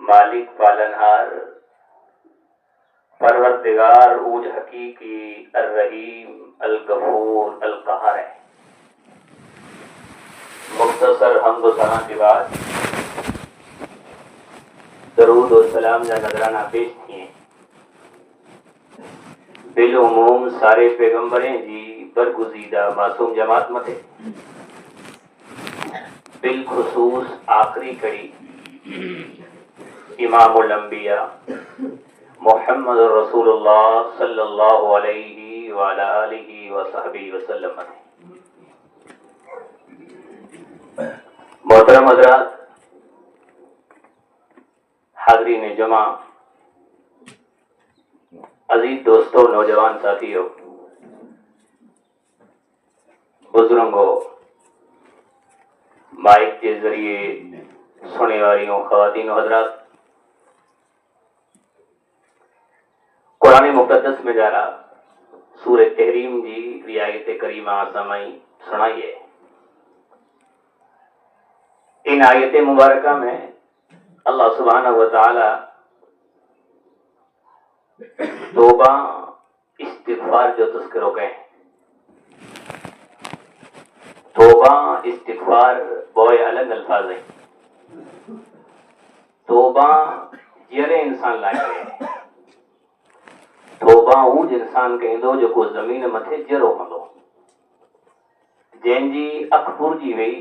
مالک پالنہار پروردگار اوج حقیقی الرحیم الغفور القہار ہے۔ مختصر حمد و ثنا کے بعد درود و سلام یا نذرانہ پیش کیے۔ بالعموم سارے پیغمبریں جی برگزیدہ معصوم جماعت متے، بالخصوص آخری کڑی امام الانبیاء محمد رسول اللہ صلی اللہ علیہ وعلی آلہ وصحبہ وسلم متے۔ محترم حضرات، حاضرین جمع، عزیز دوستوں، نوجوان ساتھیوں، بزرگوں، مائک کے ذریعے سننے والیوں، خواتین و حضرات، قرآن مقدس میں جا رہا سورہ تحریم جی رعایت کریمہ سمائی سنائیے۔ ان آیت مبارکہ میں اللہ سبحانہ و تعالی توبہ استغفار جو تذکروں کے ہیں، توبہ استغفار بوئے الگ الفاظ ہیں۔ توبہ جرے انسان لائے گئے، توبہ اوج انسان کہیں دو جو کو زمین متھے جرو ہندو، جن جی اکھ پرجی وئی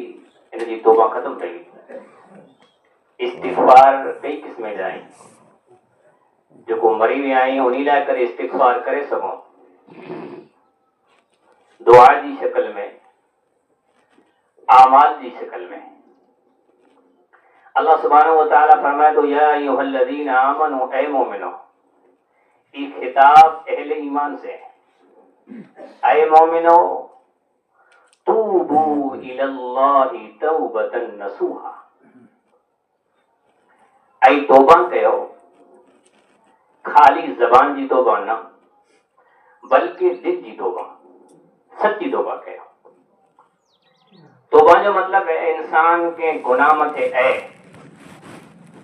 ان جی توبہ ختم تھی۔ استغفار کئی قسمیں جائیں، جو کو مری ہوئی آئیں انہی لائے کر استغفار کرے سکوں، دعا جی شکل میں، اعمال جی شکل میں۔ اللہ سبحانہ و تعالیٰ فرمائے تو یا ایھا الذین آمنوا، اے مومنو، یہ خطاب اہل ایمان سے ہے۔ اے مومنو توبو الی اللہ توبۃ نصوحا، اے توبہ کہو، خالی زبان جی توبہ نہ بلکہ دل جی توبہ، سچی توبہ کہو۔ توبہ جو مطلب ہے انسان کے گناہ متھے اے،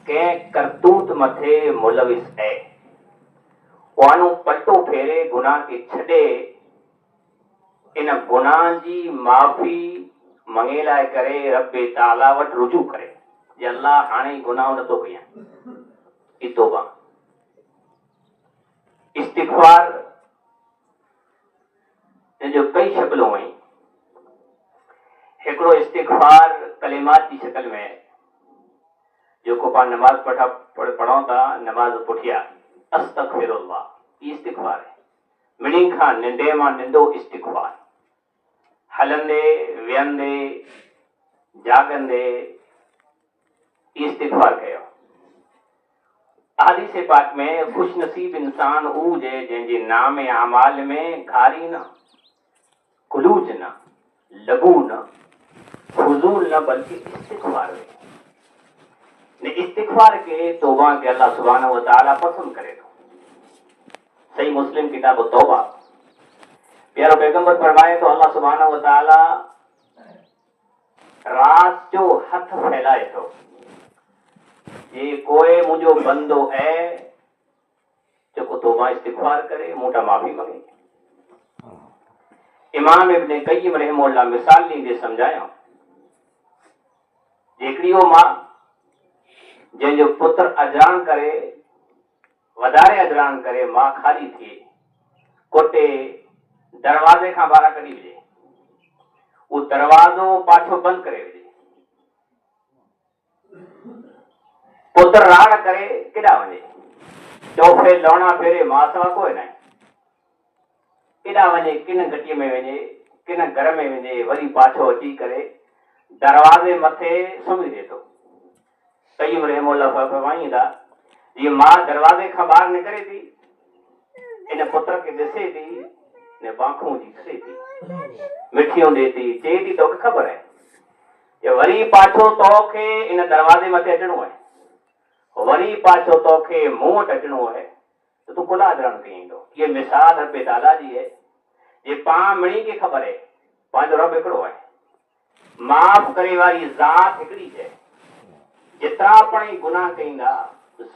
کے کرتوت متھے ملوث اے، وانو پلٹو پھیرے گناہ کے چھڈے، ان گناہ جی معافی منگے لائے کرے رب تعالیٰ وٹ رجوع کرے، جی اللہ ہانے گناہ نہ تو کیا، یہ توبہ۔ استغفار جو کئی شکلوں ہیں، ہکڑو استغفار کلمات کی شکل میں جو کو پا نماز پڑھاؤں تھا، نماز پٹھیا استغفر اللہ، یہ استغفار ہے۔ منی کھان نندے ماں نندو استغفار، ہلندے ویندے جاگندے یہ استغفار کہو۔ حدیث پاک میں خوش نصیب انسان او جے جن جے نام اعمال میں گھاری نہ، خلوج نہ، لگو نہ، فضول نہ، بلکہ استغفار ہے۔ استغفار کے توبہ کے اللہ سبحانہ و تعالیٰ پسند کرے گا۔ صحیح مسلم کتاب توبہ پیارا پیغمبر فرمائے تو اللہ سبحانہ و تعالیٰ رات جو ہتھ پھیلائے تو یہ کوئی مجھو بندو ہے جو کو توبہ استغفار کرے، موٹا معافی مانگے۔ امام ابن قیم رحمہ اللہ مثال نہیں دے سمجھایا، جیکڑی وہ ماں جن جو پتر اجران کرے، ودارے اجران کرے، ماں خالی تھی کوٹے دروازے کا بارہ کری وجے، وہ دروازو پاچھو بند کرے وجے، پتر راڑ کرے کڈا وجے، چوفے لونا پھیرے ماں سوا کوئی نہیں، کڈا وجے کن گٹی میں وجے، کن گھر میں وجے، وری پاچھو اچی کرے دروازے متھے سمجھ دے تو۔ قیم رحمہ اللہ فرمائیں دا یہ ماں دروازے کا باہر نکلے تھی، ان پتر کے دسے تھی، نے بانکھوں جی کھسے تھی، مٹھیوں دیتی چے تھی، تو خبر ہے یہ وری پاچھو تو کے ان دروازے متھے اچنو ہے، وری پاچھو تو کے منہ وٹ اچنو ہے، تو کلا اجران کہیں دو۔ یہ مثال رب تعالیٰ جی ہے، یہ پاں مڑی کی خبر ہے، پانچ رب ہکڑو ہے، معاف کرے والی ذات ہکڑی ہے، جترا پڑی گناہ کہیں گا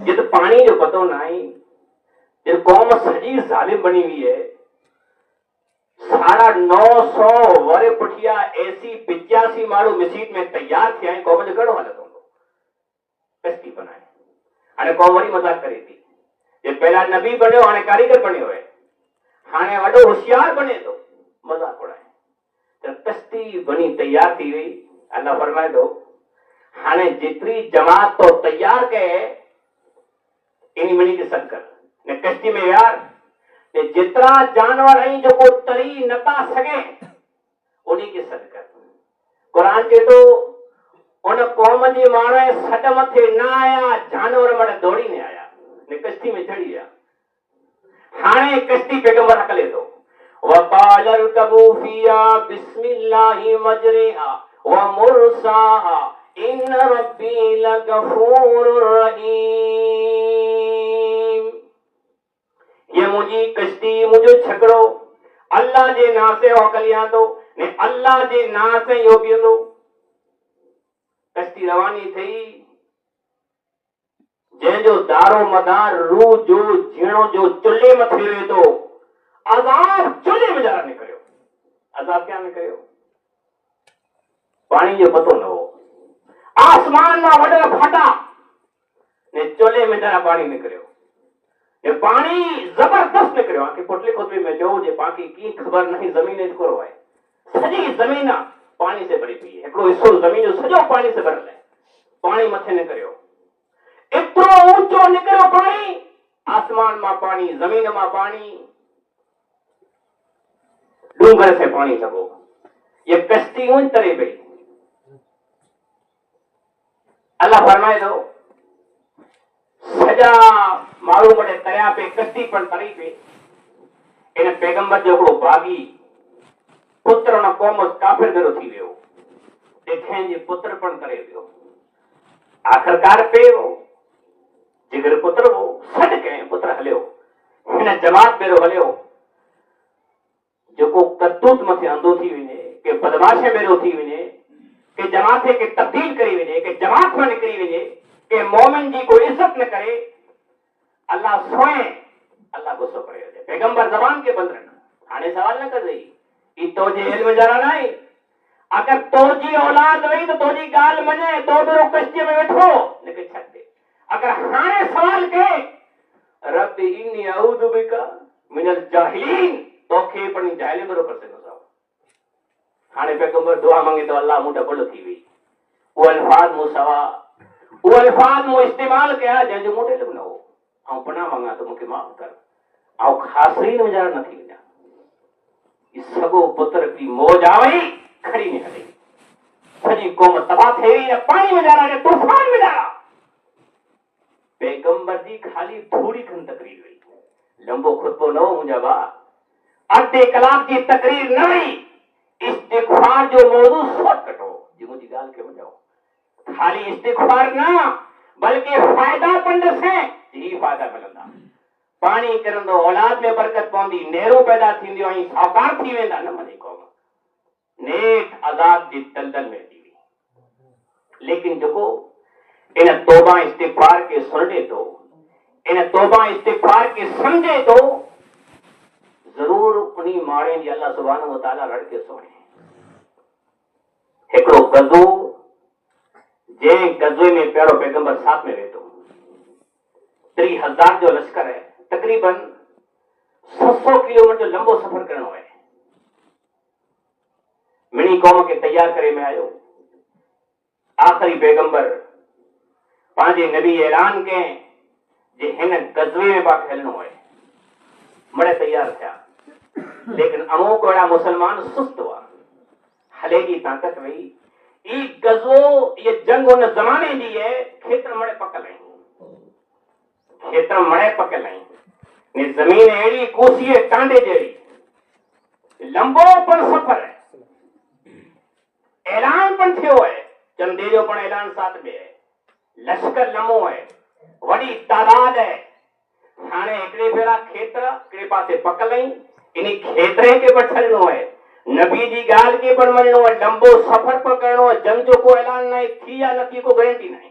جد پانی جو پتو نہ آئی جد قوم سجی ظالم بنی ہوئی ہے 950 ورے پٹھیا ایسی 85 مارو مسیت میں تیار تھے ہیں قوم جو گڑو حالت ہوں کشتی بنائے ہانے قوم وری مذاق کری تھی یہ پہلا نبی بنے ہو ہانے کاریگر بنے ہوئے ہانے وڈو ہوشیار بنے تو مذاق اڑائے جب کشتی بنی تیار تھی ہوئی اللہ فرمائے دو ہانے جتری جماعت تو تیار کے انہی منی کے سد کر نے کشتی میں یار جترا جانور ہیں جو کو تری نتا سگے انہی کے سد کر قرآن کے تو ان قوم جی مانے سد متھے نہ آیا جانور مڑے دوڑی نہیں آیا نے کشتی میں چڑھی آیا ہانے کشتی پیغمبر حق لے دو وقال اركبوا فيها بسم الله مجريها ومرساها ان ربي لغفور رحيم یہ مجھے کشتی مجھے چھکڑو اللہ جے نا سے ہوکلیاں دو نے اللہ جے نا سے یوگی دو کشتی روانی تھی جن جو دارو مدار روح جو جھیڑو جو چلے متھے ہوئے تو عذاب چلے میں جارا نکریو عذاب کیا نکریو پانی جو پتو نہ ہو آسمان نہ وڈا پھٹا نے چلے میں جارا پانی نکریو یہ پانی زبردست نکریو آنکہ پٹلی خطبی میں جو جے پاکی کی خبر نہیں زمین اس کو روائے سجی زمین پانی سے بری پی ہے ایکڑو حصو زمین جو سجو پانی سے بھر لے پانی متھے نکریو اترو اونچو نکریو پانی آسمان ماں پانی زمین ماں پانی ڈونگر سے پانی سکو یہ کشتی اون ترے پئی اللہ فرمائے دو سجا مارو بڑے تریا پہ کشتی پر تری پہ ان پیغمبر جو کڑو باغی پتر ان قوم کافر درو تھی ویو دیکھیں جی پتر پر ترے ویو آخرکار پہ ہو جگر پتر ہو سڈ کہیں پتر ہلیو ان جماعت بیرو ہلیو جو کو کرتوت متھے اندھو تھی ونے کہ بدماشے بیرو تھی ونے کہ جماعتیں کے تبدیل کری ونے کہ جماعت میں نکری ونے کہ مومن جی کو عزت نہ کرے اللہ سوئیں اللہ غصہ کرے دے پیغمبر زبان کے بند رہنا آنے سوال نہ کر رہی یہ تو جی علم جارا نہیں اگر تو جی اولاد ہوئی تو جی گال منے تو برو کشتی میں بیٹھو لیکن چھٹ دے اگر ہانے سوال کے رب انی اعوذ بک من الجاہلین تو کھے پڑھنی جاہلے میں رو کر سکتا ہوں ہانے پیغمبر دعا مانگے تو اللہ موٹا بڑھ تھی ہوئی وہ الفاظ مو سوا وہ الفاظ مو استعمال کیا جن جو موٹے لگ نہ ہو آؤں پناہ مانگا تو مکہ معاف کر آؤں خاصرین میں جارا نہ تھی وجا اس سگو پتر کی موج آوئی کھڑی نہیں ہلے سجی قوم تباہ تھے پانی میں جارا نے طوفان میں جارا پیغمبر دی خالی تھوڑی کھن تقریر ہوئی لمبو خطبو نہ ہو مجھا با ادھے کلام کی تقریر نہ ہوئی استغفار جو موضوع سوٹ کٹو جی مجھے گال کے مجھاؤ خالی استغفار نہ بلکہ فائدہ پنڈ سے یہی فائدہ ملندا پانی کرندو اولاد میں برکت پوندی نیرو پیدا تھیندی وہیں ساکار تھی ویندا نہ منے قوم نیک عذاب جی دلدل میں تھی لیکن جو ان توبہ استغفار کے سننے تو ان توبہ استغفار کے سمجھے تو ضرور انہی ماڑے جی اللہ سبحانہ و تعالیٰ لڑ کے سونے ایکڑو غزو جے غزوے میں پیارو پیغمبر ساتھ میں رہتو 3000 جو لشکر ہے تقریباً 700 کلومیٹر لمبو سفر کرنا ہے منی قوم کے تیار کرے میں آئے آخری پیغمبر پانچے نبی اعلان کے جے ہن غزوے میں پا کھیلنا ہے مڑے تیار تھا لیکن امو کوڑا مسلمان سست ہوا ہلے کی طاقت وہی ایک غزو یہ جنگ ان زمانے دی ہے کھیتر مڑے پکل ہیں کھیتر مڑے پکل ہیں نے زمین ایڑی کوسی ٹانڈے جیڑی لمبو پر سفر ہے اعلان پن تھیو ہے چندے جو پن اعلان ساتھ میں ہے لشکر لمو ہے وڈی تعداد ہے ہانے ایکڑے پھیرا کھیتر کڑے پاسے پکل ہیں انہی کھیترے کے پر چھلنو ہے نبی جی گال کے پر مننو ہے لمبو سفر پر کرنو ہے جنگ جو کو اعلان نہیں تھی یا نتی کو گارنٹی نہیں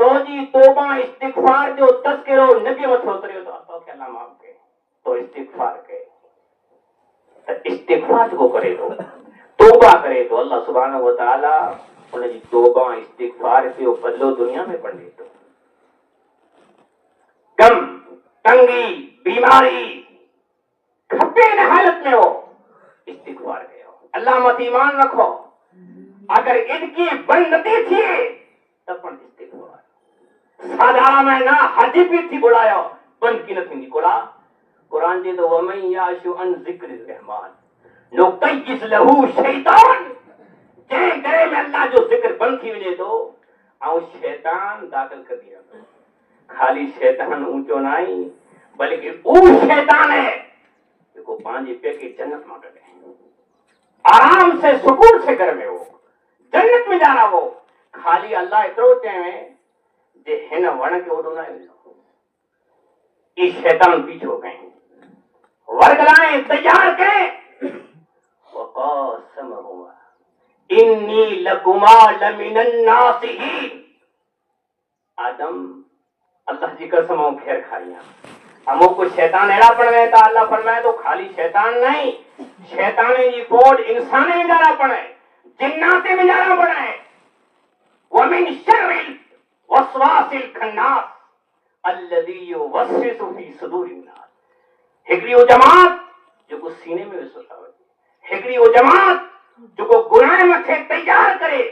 تو جی توبہ استغفار جو تذکرو نبی مت اتریو تو کیا نام آپ کے تو استغفار کے استغفار کو کرے تو توبہ کرے تو اللہ سبحانہ و تعالی ان جی توبہ استغفار کے بدلو دنیا میں پڑ تو غم تنگی بیماری کھپے حالت میں ہو استغفار کے ہو اللہ مت ایمان رکھو اگر ان کی بندتی تھی تب پر استغفار سادہ میں نہ حجی بھی تھی بلایا بند کی نہ تھی نکلا قرآن جی تو ومن یعشو عن ذکر الرحمن نقیس لہو شیطان جے گرے میں اللہ جو ذکر بند تھی ونے تو آؤں شیطان داخل کر دیا خالی شیطان اونچو نہیں بلکہ وہ شیطان ہے جو پانچ پہ کی جنت مانگ رہے آرام سے سکون سے گھر میں ہو جنت میں جانا ہو خالی اللہ اترو چاہیں جے ہن ون کے اڈو نہ یہ شیطان پیچھو گئے ورگلائیں تیار کریں وقاسمہما انی لکما لمن الناصحین آدم اللہ جی قسم خیر کھائیاں ہموں کو شیطان ایڑا پڑ گئے تھا اللہ فرمائے تو خالی شیطان نہیں شیطان جی کوڈ انسانے میں جانا پڑے جناتے میں جانا پڑے ومن شر الوسواس الخناس الذي يوسوس في صدور الناس ہکڑی وہ جماعت جو کو سینے میں وسوسہ ہوتی ہکڑی وہ جماعت جو کو گناہ متھے تیار کرے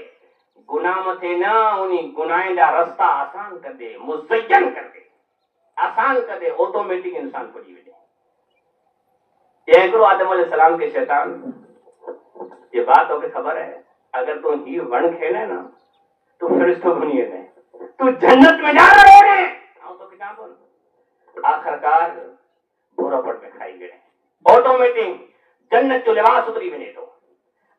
گناہ متھے نہ انہیں گناہ دا رستہ آسان کر دے مزین کر دے آسان کر دے آٹومیٹک انسان پڑی ہوئے یہ کرو آدم علیہ السلام کے شیطان یہ بات ہو کے خبر ہے اگر تو ہی ون کھیلے نا تو فرشتوں بنیے نہیں تو جنت میں جا رہے ہیں تو کتاب آخرکار بورا پٹ میں کھائی گئے آٹومیٹک جنت جو لباس اتری بنے تو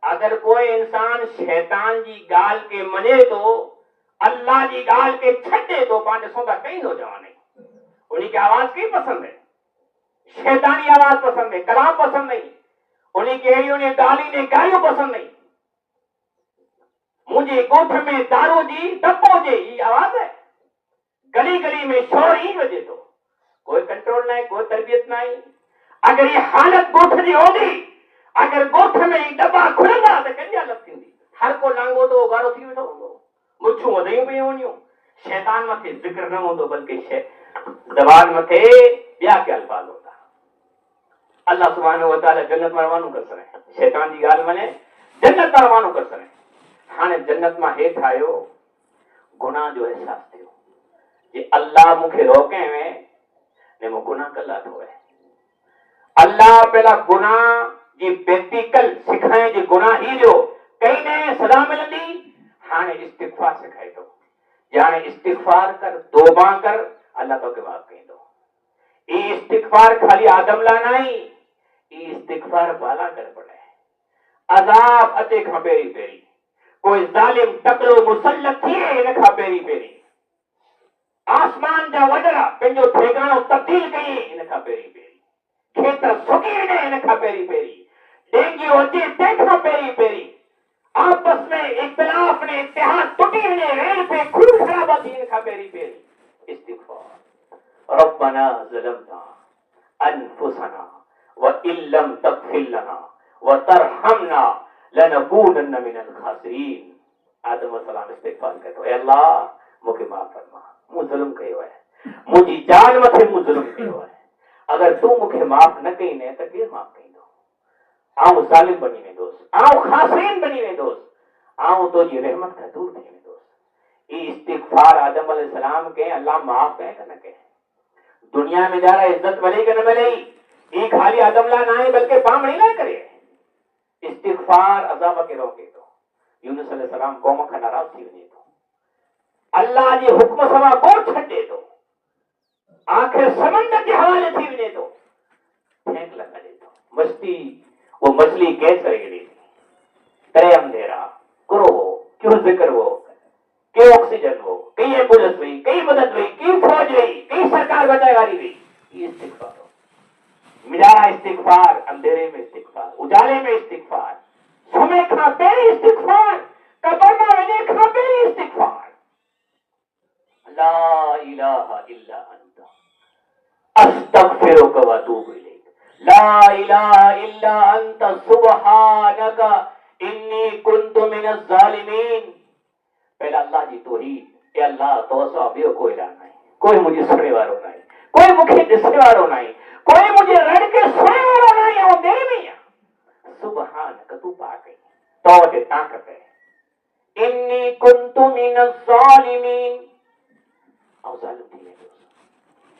اگر کوئی انسان شیطان جی گال کے منے تو اللہ جی گال کے چھٹے تو پانچ سوتا کئی نوجوان نہیں انہیں کی آواز کی پسند ہے شیطانی آواز پسند ہے کلام پسند نہیں انہیں کی انہیں گالی نے گالیوں پسند نہیں مجھے گوٹھ میں دارو جی ڈپو جی یہ آواز ہے گلی گلی میں شور ہی وجہ تو کوئی کنٹرول نہیں کوئی تربیت نہیں اگر یہ حالت گوٹھ دی ہوگی اگر گوٹھ میں ڈبا کھلندا تو کئی حالت تھی ہر کو لانگو تو گارو تھی ویٹھو مچھو ودیوں پہ ہونیوں شیطان متھے ذکر نہ ہوندو بلکہ زبان متھے بیا کے الفاظ ہوتا اللہ سبحانہ و تعالی جنت میں روانو کر سنے شیطان جی گال منے جنت میں روانو کر سنے ہانے جنت میں ہیٹھ آیو گناہ جو احساس تھیو کہ اللہ مکھے روکے میں نے وہ گناہ کلات ہوئے اللہ پہلا گناہ جی پریکٹیکل سکھائیں جی گناہ ہی جو کئی نے صدا ملندی ہانے استغفار سکھائے تو یعنی استغفار کر توبہ کر اللہ تو کے بات کہیں دو یہ استغفار خالی آدم لانا ہی یہ استغفار بالا کر پڑے عذاب اتے کھا پیری پیری کوئی ظالم ٹکڑو مسلط تھی ہے کھا پیری پیری آسمان جا وڈرا پنجو ٹھیکانو تبدیل کئی ان کھا پیری پیری کھیتر سکی ان کھا پیری پیری ڈینگی ہوتی دیکھا پیری پیری آپس میں اختلاف نے اتحاد ٹوٹی ہوئے ریل پہ خون خرابہ تھی ان کھا پیری پیری استغفار ربنا ظلمنا انفسنا وَإِن لَّمْ تَغْفِرْ لَنَا وَتَرْحَمْنَا لَنَكُونَنَّ مِنَ الْخَاسِرِينَ آدم علیہ السلام استغفار کرو اے اللہ مجھے معاف فرما مجھ ظلم کیو ہے مجھے جان متھے مجھ ظلم کیو ہے اگر تو مجھے معاف نہ کہیں نے تو کیر معاف کہیں دو آؤں ظالم بنی میں دوست آؤں خاسرین بنی میں دوست آؤں تو یہ رحمت کا دور بنی میں دوست یہ استغفار آدم علیہ السلام کے اللہ معاف کہے کہ نہ کہے دنیا میں جا رہا عزت ملے کہ نہ ملے یہ خالی آدم لا نہ ہے بلکہ پامڑی نہ کرے استغفار عذاب کے روکے تو یونس علیہ السلام قوم کا ناراض تھی ونے تو اللہ جی حکم سوا کو چھڈے تو آخر سمندر کے حوالے تھی ونے تو پھینک لگا دے تو مستی وہ مچھلی گیس کرے گی کرے اندھیرا کرو کیوں ذکر ہو کہ آکسیجن ہو کئی ایمبولینس ہوئی کئی مدد ہوئی کئی فوج ہوئی کئی سرکار بچائے والی ہوئی یہ استغفار ہو مجارا استغفار اندھیرے میں استغفار اجالے میں استغفار سمے کھا پیری استغفار قبر میں ونے کھا پیری استغفار لا الہ الا انت استغفرک واتوب الیک، لا الہ الا انت سبحانک انی کنت من الظالمین. پہلا اللہ جی توحید، اے اللہ تو سو ابیو کوئی نہ ہے، کوئی مجھے سنے والو نہ ہے، کوئی مکھے دسنے والو نہ ہے، کوئی مجھے رڑ کے سنے والو نہ ہے، وہ میرے میں ہے. سبحانک تو پاک ہے، تو تے طاقت ہے. انی کنت من الظالمین، او ظالم تھی میں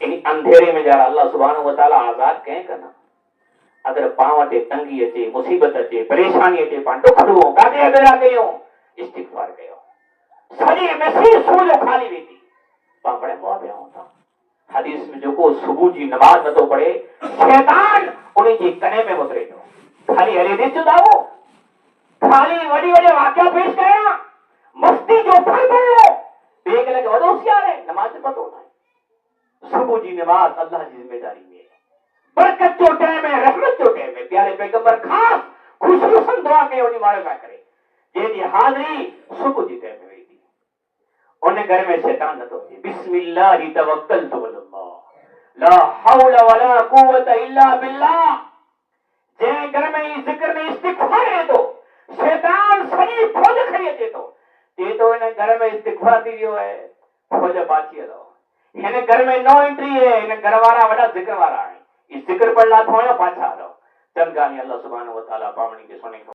یعنی اندھیرے میں جا اللہ سبحانہ و تعالی آزاد کہیں کرنا. اگر پاؤں تے تنگی اچے، مصیبت اچے، پریشانی اچے، پان ڈکھڑو کاتے اگرا کیو استغفار کیو سجی مسیح سوجو خالی ویتی پا بڑے موابع ہوتا. حدیث میں جو کو صبح جی نماز نہ تو پڑھے شیطان انہیں جی کنے میں اترے جو خالی ہری دن جو داو خالی وڈی وڈی واقعہ پیش کرنا مستی جو پھل پڑ لو دیکھ لگے ودو سیار ہے نماز سے پتہ ہوتا ہے. صبح جی نماز اللہ کی ذمہ داری میں برکت جو ٹائم ہے، رحمت جو ٹائم ہے. پیارے پیغمبر خاص خوشبو سن دعا کے انہیں مارے نہ کرے جی جی حاضری صبح جی ٹائم میں تھی انہیں گھر میں شیطان نہ تو بسم اللہ توکلت علی اللہ لا حول ولا قوت الا باللہ. جے گھر میں ذکر میں استغفار ہے تو شیطان سنی فوج کھڑی تو یہ تو انہیں گھر میں استغفار دی ہے فوج باچی لو انہیں گھر میں نو انٹری ہے، انہیں گھر والا بڑا ذکر والا ہے. اس ذکر پر لا تھوڑا پاچھا لو چند گانی اللہ سبحانہ و تعالیٰ پامنی کے سونے